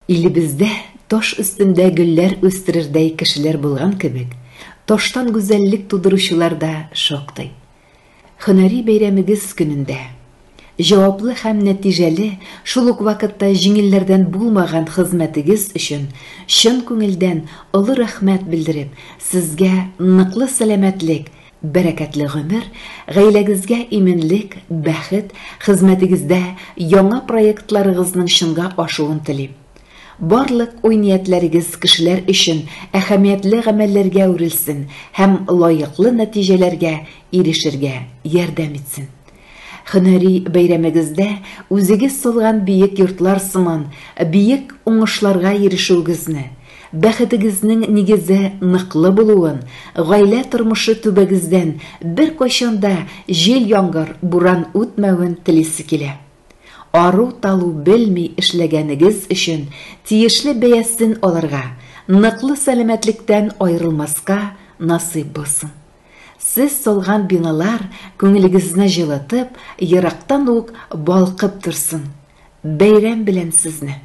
Илебездә таш өстендә гөлләр үстерердәй кешеләр булган кебек, таштан гүзәллек тудыручылар да шактый. Һөнәри бәйрәмегез көнендә җаваплы һәм нәтиҗәле, шул ук вакытта җиңелләрдән булмаган хезмәтегез өчен чын күңелдән олы рәхмәт белдереп, сезгә ныклы сәламәтлек, бәрәкәтле гомер, гаиләгезгә именлек, бәхет, хезмәтегездә яңа проектларыгызның чынга ашуын телим. Барлык уй-ниятләрегез кешеләр өчен әһәмиятле гамәлләргә үрелсен һәм лаеклы нәтиҗәләргә ирешергә ярдәм итсен. Һөнәри бәйрәмегездә үзегез салган биек йортлар сыман биек уңышларга ирешүгезне, бәхетегезнең нигезе ныклы булуын, гаилә тормышы төбәгездән бер кайчанда җил, яңгыр, буран үтмәвен телисе килә. Ару-талу белми эшләгәнегез өчен тиешле бәясен алырга, ныклы сәламәтлектән аерылмаска насыйп булсын. Сез салган биналар күңелегезне җылытып, ерактан ук балкып торсын. Бәйрәм белән сезне!